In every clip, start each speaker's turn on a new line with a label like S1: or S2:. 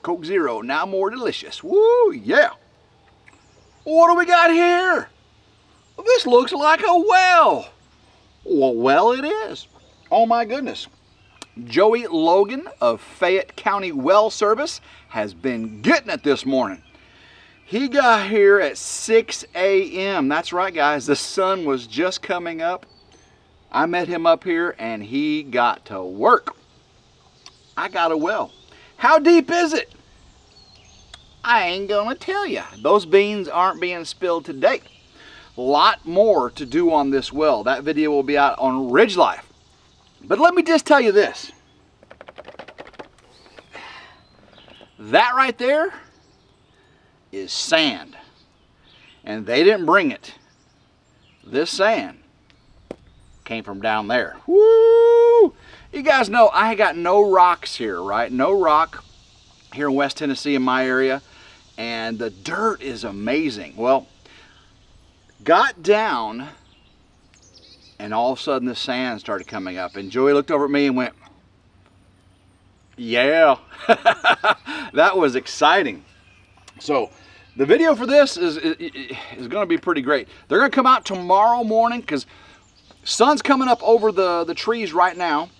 S1: Coke Zero, now more delicious. Woo, yeah. What do we got here? Well, this looks like a well. Well, it is. Oh my goodness. Joey Logan of Fayette County Well Service has been getting it this morning. He got here at 6 a.m. That's right, guys. The sun was just coming up. I met him up here and he got to work. I got a well. How deep is it? I ain't gonna tell you. Those beans aren't being spilled today. A lot more to do on this well. That video will be out on RidgeLife. But let me just tell you this. That right there is sand. And they didn't bring it. This sand came from down there. Woo! You guys know I got no rocks here, right? No rock here in West Tennessee in my area. And the dirt is amazing. Well, got down and all of a sudden the sand started coming up. And Joey looked over at me and went, yeah. That was exciting. So the video for this is going to be pretty great. They're going to come out tomorrow morning because sun's coming up over the trees right now.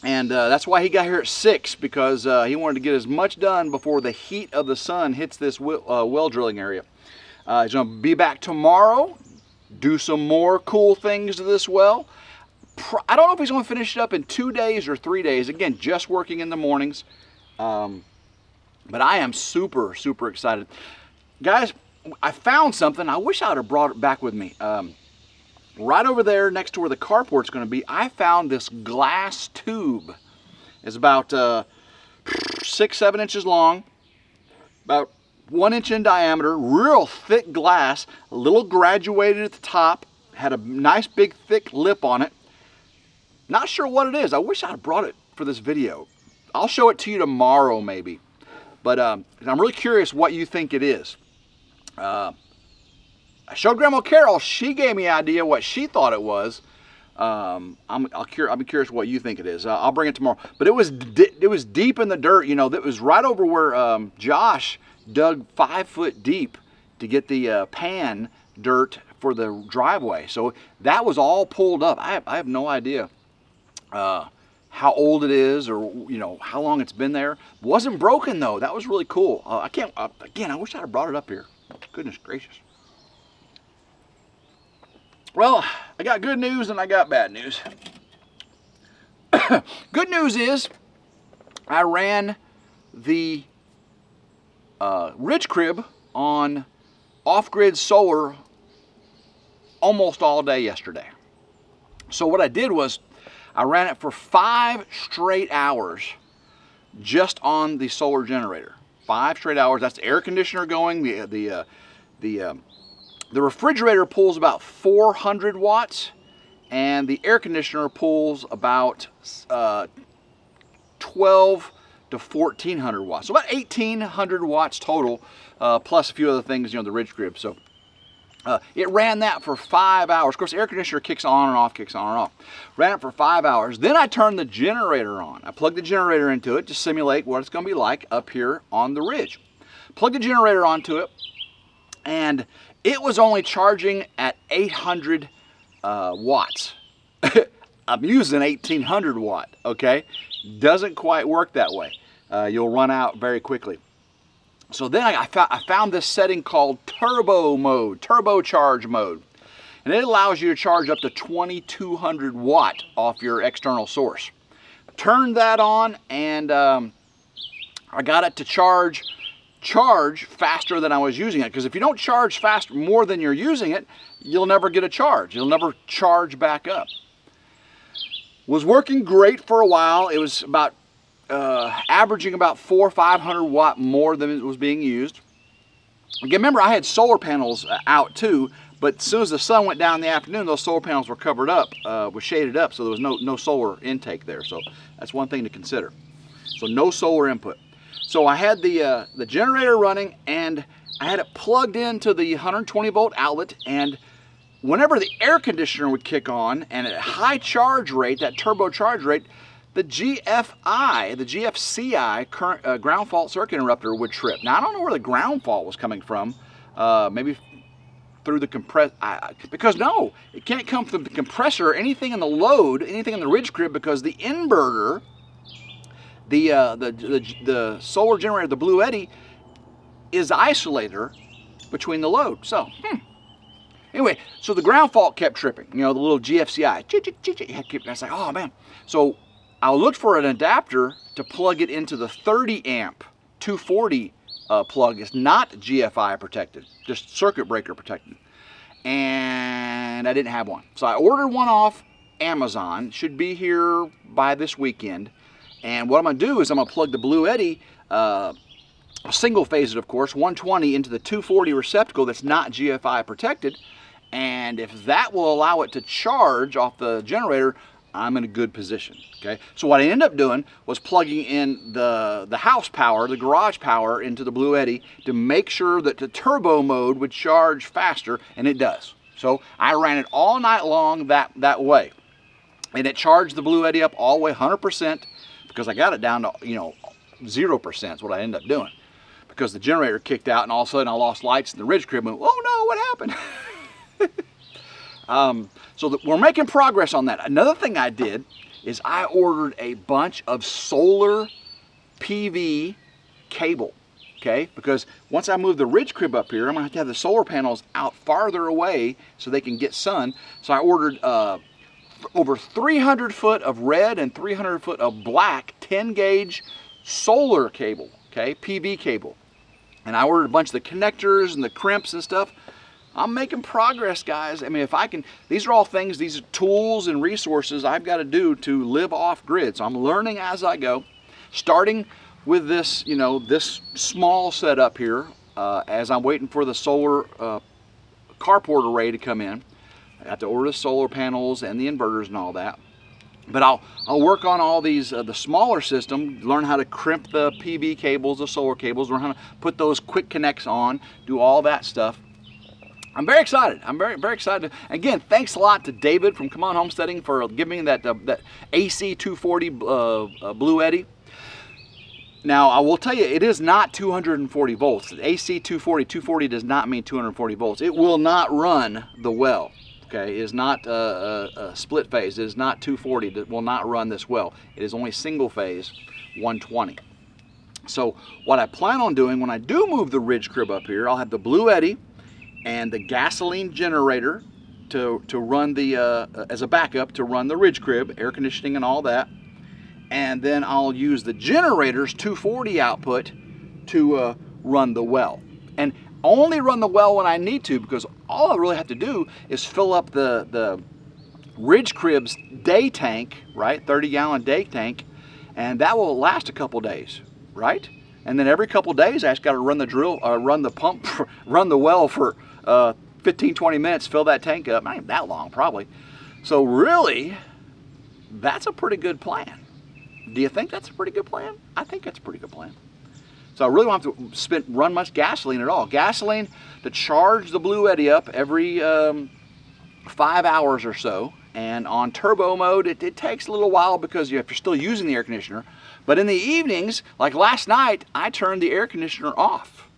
S1: And that's why he got here at 6, because he wanted to get as much done before the heat of the sun hits this well drilling area. He's going to be back tomorrow, do some more cool things to this well. I don't know if he's going to finish it up in 2 days or 3 days. Again, just working in the mornings. But I am super, super excited. Guys, I found something. I wish I would have brought it back with me. Right over there next to where the carport's going to be, I found this glass tube. It's about 6-7 inches long, about 1 inch in diameter, real thick glass, a little graduated at the top, had a nice big thick lip on it. Not sure what it is. I wish I'd brought it for this video. I'll show it to you tomorrow maybe. But I'm really curious what you think it is. I showed Grandma Carol. She gave me an idea what she thought it was. I'll be curious what you think it is. I'll bring it tomorrow. But it was deep in the dirt. You know, that was right over where Josh dug 5 foot deep to get the pan dirt for the driveway. So that was all pulled up. I have no idea how old it is, or how long it's been there. It wasn't broken though. That was really cool. Again, I wish I'd have brought it up here. Goodness gracious. Well, I got good news and I got bad news. Good news is I ran the Ridge Crib on off-grid solar almost all day yesterday. So what I did was I ran it for 5 straight hours just on the solar generator. 5 straight hours. That's the air conditioner going. The refrigerator pulls about 400 watts, and the air conditioner pulls about 12 to 1400 watts. So about 1800 watts total, plus a few other things, the Ridge Crib. So it ran that for 5 hours. Of course, the air conditioner kicks on and off, kicks on and off. Ran it for 5 hours. Then I turned the generator on. I plugged the generator into it to simulate what it's going to be like up here on the ridge. Plugged the generator onto it, and it was only charging at 800 watts. I'm using 1800 watt, okay? Doesn't quite work that way. You'll run out very quickly. So then I found this setting called turbo mode, turbocharge mode. And it allows you to charge up to 2200 watt off your external source. Turned that on, and I got it to charge faster than I was using it, because if you don't charge fast more than you're using it, you'll never get a charge. You'll never charge back up. Was working great for a while. It was about averaging about 400 or 500 watt more than it was being used. Again, remember I had solar panels out too, but as soon as the sun went down in the afternoon, those solar panels were covered up, was shaded up, so there was no solar intake there. So that's one thing to consider. So no solar input. So I had the generator running, and I had it plugged into the 120 volt outlet, and whenever the air conditioner would kick on and at a high charge rate, that turbo charge rate, the GFI, the GFCI current ground fault circuit interrupter would trip. Now I don't know where the ground fault was coming from. Maybe through the because no, it can't come from the compressor or anything in the load, anything in the ridge crib, because the inverter, the solar generator, the Blue Eddy, is the isolator between the load. So, anyway, so the ground fault kept tripping. You know, the little GFCI. I was like, oh man. So I looked for an adapter to plug it into the 30 amp 240 plug. It's not GFI protected, just circuit breaker protected. And I didn't have one. So I ordered one off Amazon. Should be here by this weekend. And what I'm going to do is I'm going to plug the Blue Eddy, single phase it of course, 120 into the 240 receptacle that's not GFI protected. And if that will allow it to charge off the generator, I'm in a good position. Okay, so what I ended up doing was plugging in the house power, the garage power, into the Blue Eddy to make sure that the turbo mode would charge faster, and it does. So I ran it all night long that way, and it charged the Blue Eddy up all the way 100%, because I got it down to 0% is what I ended up doing, because the generator kicked out and all of a sudden I lost lights in the ridge crib and went, oh no, what happened? So we're making progress on that. Another thing I did is I ordered a bunch of solar PV cable, okay? Because once I move the ridge crib up here, I'm gonna have to have the solar panels out farther away so they can get sun. So I ordered over 300 foot of red and 300 foot of black 10 gauge solar cable, okay? PV cable. And I ordered a bunch of the connectors and the crimps and stuff. I'm making progress, guys. I mean, if I can, these are all things, these are tools and resources I've got to do to live off grid. So I'm learning as I go, starting with this, this small setup here, as I'm waiting for the solar carport array to come in. I have to order the solar panels and the inverters and all that. But I'll work on all these, the smaller system, learn how to crimp the PV cables, the solar cables, learn how to put those quick connects on, do all that stuff. I'm very excited. I'm very, very excited. Again, thanks a lot to David from Come On Homesteading for giving me that AC 240 Blue Eddy. Now, I will tell you, it is not 240 volts. AC 240 does not mean 240 volts. It will not run the well. Okay, it is not a split phase. It is not 240. It will not run this well. It is only single phase 120. So what I plan on doing when I do move the ridge crib up here, I'll have the Blue Eddy and the gasoline generator to run the as a backup to run the ridge crib, air conditioning and all that. And then I'll use the generator's 240 output to run the well. And only run the well when I need to, because all I really have to do is fill up the ridge crib's day tank, right? 30-gallon day tank, and that will last a couple days, right? And then every couple days I just got to run the run the pump, run the well for 15-20 minutes, fill that tank up. Not even that long, probably. So really, that's a pretty good plan. Do you think that's a pretty good plan? I think that's a pretty good plan. So I really don't have to run much gasoline at all. Gasoline to charge the Blue Eddy up every 5 hours or so. And on turbo mode, it takes a little while because if you're still using the air conditioner. But in the evenings, like last night, I turned the air conditioner off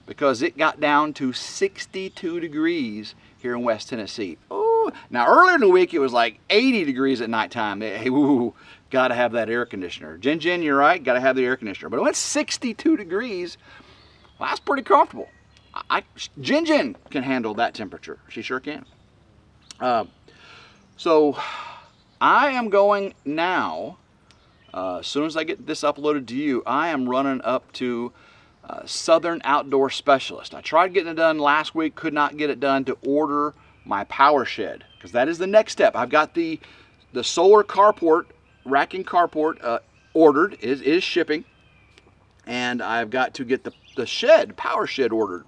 S1: because it got down to 62 degrees here in West Tennessee. Ooh. Now earlier in the week, it was like 80 degrees at nighttime. Hey, ooh, gotta have that air conditioner. Jen, you're right, gotta have the air conditioner. But it went 62 degrees, well, that's pretty comfortable. Jen can handle that temperature. She sure can. So I am going now, as soon as I get this uploaded to you, I am running up to Southern Outdoor Specialist. I tried getting it done last week, could not get it done, to order my power shed, because that is the next step. I've got the solar carport, racking carport ordered, is shipping, and I've got to get the shed, power shed ordered.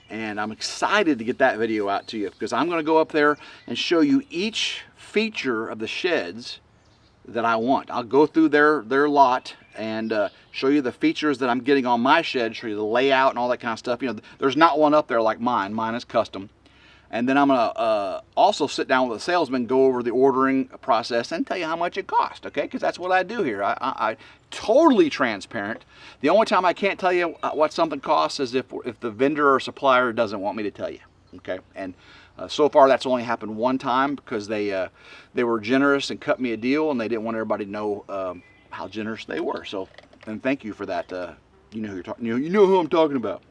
S1: And I'm excited to get that video out to you, because I'm going to go up there and show you each feature of the sheds that I want. I'll go through their lot and show you the features that I'm getting on my shed, show you the layout and all that kind of stuff. You know, there's not one up there like mine. Mine is custom. And then I'm going to also sit down with a salesman, go over the ordering process, and tell you how much it cost, okay? Because that's what I do here. I totally transparent. The only time I can't tell you what something costs is if the vendor or supplier doesn't want me to tell you, okay? And so far that's only happened one time because they were generous and cut me a deal, and they didn't want everybody to know how generous they were. So, and thank you for that. You know who you're talking. You know who I'm talking about.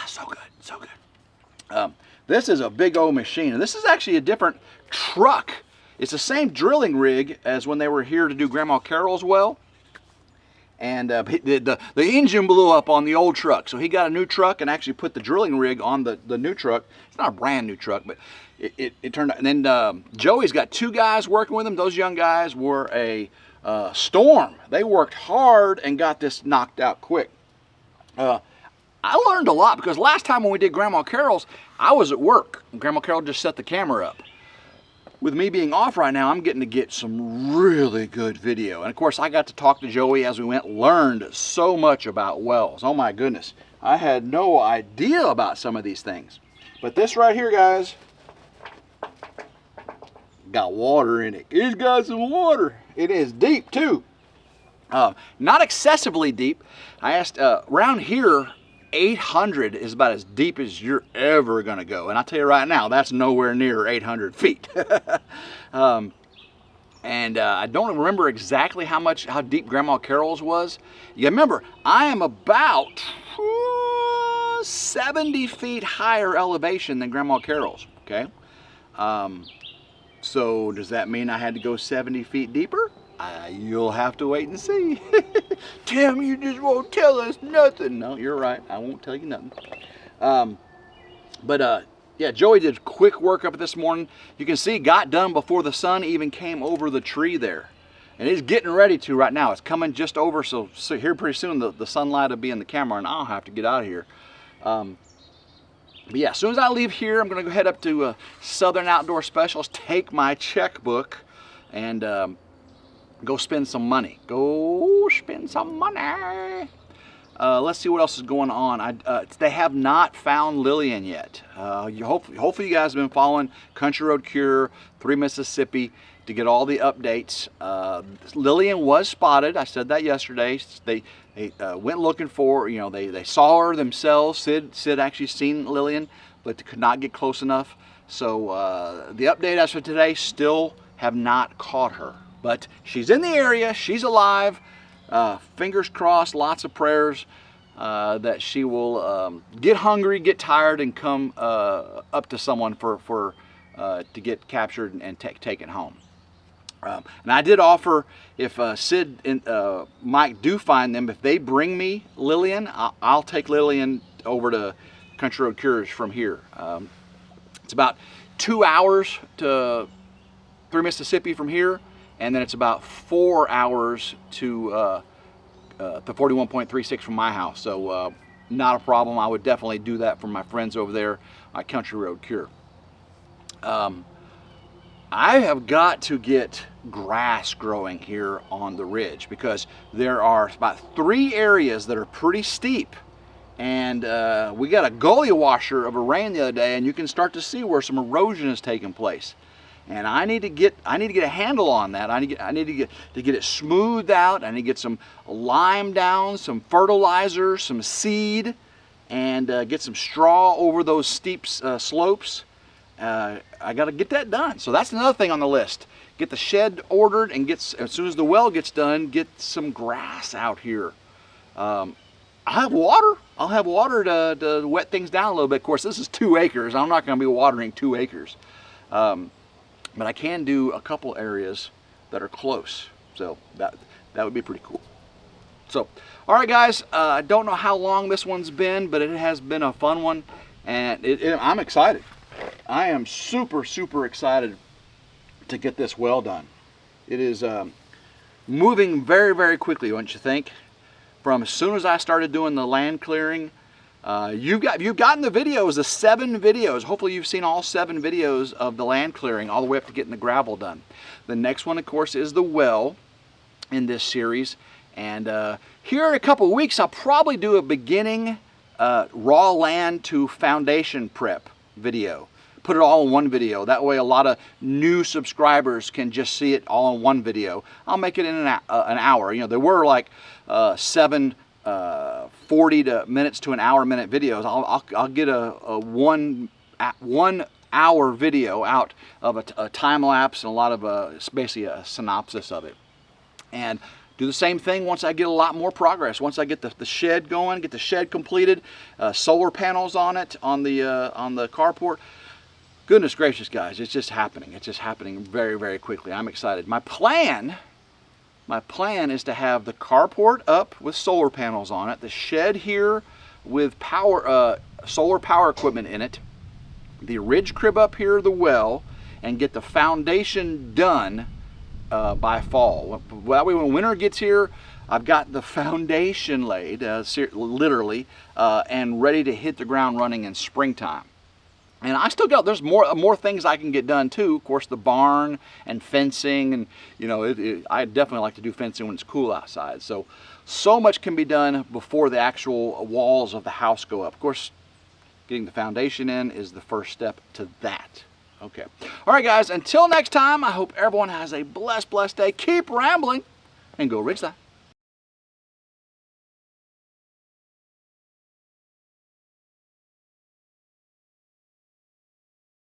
S1: So good, so good. This is a big old machine, and this is actually a different truck. It's the same drilling rig as when they were here to do Grandma Carol's well, and the engine blew up on the old truck, so he got a new truck and actually put the drilling rig on the new truck. It's not a brand new truck, but it turned out. And then Joey's got 2 guys working with him. Those young guys were a storm. They worked hard and got this knocked out quick. I learned a lot because last time when we did Grandma Carol's, I was at work. Grandma Carol just set the camera up. With me being off right now, I'm getting to get some really good video. And of course, I got to talk to Joey as we went, learned so much about wells. Oh my goodness. I had no idea about some of these things. But this right here, guys, got water in it. It's got some water. It is deep too. Not excessively deep. I asked, around here, 800 is about as deep as you're ever gonna go, and I'll tell you right now, that's nowhere near 800 feet. I don't remember exactly how deep Grandma Carol's was. You remember, I am about 70 feet higher elevation than Grandma Carol's. Okay, so does that mean I had to go 70 feet deeper? You'll have to wait and see. Tim, you just won't tell us nothing. No, you're right. I won't tell you nothing. Yeah, Joey did quick work up this morning. You can see it got done before the sun even came over the tree there. And it's getting ready to right now. It's coming just over, so here pretty soon the sunlight will be in the camera and I'll have to get out of here. But yeah, as soon as I leave here, I'm going to go head up to Southern Outdoor Specials, take my checkbook, and go spend some money. Go spend some money. Let's see what else is going on. They have not found Lillian yet. Hopefully you guys have been following Country Road Cure, 3 Mississippi to get all the updates. Lillian was spotted. I said that yesterday. They went looking for, they saw her themselves. Sid actually seen Lillian, but could not get close enough. So the update as for today, still have not caught her. But she's in the area, she's alive. Fingers crossed, lots of prayers that she will get hungry, get tired, and come up to someone to get captured and taken home. And I did offer, if Sid and Mike do find them, if they bring me Lillian, I'll take Lillian over to Country Road Cures from here. It's about 2 hours to 3 Mississippi from here. And then it's about 4 hours to the 41.36 from my house. So not a problem. I would definitely do that for my friends over there at Country Road Cure. I have got to get grass growing here on the ridge because there are about 3 areas that are pretty steep. And we got a gully washer of a rain the other day, and you can start to see where some erosion is taking place. And I need to get a handle on that. I need to get it smoothed out. I need to get some lime down, some fertilizer, some seed, and get some straw over those steep slopes. I got to get that done. So that's another thing on the list. Get the shed ordered and as soon as the well gets done, get some grass out here. I'll have water. I'll have water to wet things down a little bit. Of course, this is 2 acres. I'm not going to be watering 2 acres. But I can do a couple areas that are close. So that would be pretty cool. So, all right, guys. I don't know how long this one's been, but it has been a fun one. And I'm excited. I am super, super excited to get this well done. It is moving very, very quickly, don't you think? From as soon as I started doing the land clearing, you've gotten the videos, the 7 videos. Hopefully you've seen all 7 videos of the land clearing all the way up to getting the gravel done. The next one, of course, is the well in this series. And here in a couple of weeks, I'll probably do a beginning raw land to foundation prep video. Put it all in one video. That way a lot of new subscribers can just see it all in one video. I'll make it in an hour. You know, there were like 40 minutes to an hour minute videos. I'll get a 1 hour video out of a time lapse and a lot of basically a synopsis of it. And do the same thing once I get a lot more progress. Once I get the shed going, get the shed completed, solar panels on it, on the carport. Goodness gracious, guys, it's just happening. It's just happening very, very quickly. I'm excited. My plan is to have the carport up with solar panels on it, the shed here with solar power equipment in it, the ridge crib up here, the well, and get the foundation done by fall. That way when winter gets here, I've got the foundation laid, literally, and ready to hit the ground running in springtime. And I still got, there's more things I can get done too. Of course, the barn and fencing, and you know, I definitely like to do fencing when it's cool outside. So much can be done before the actual walls of the house go up. Of course, getting the foundation in is the first step to that. Okay. All right, guys, until next time, I hope everyone has a blessed day. Keep rambling and go Ridge Life.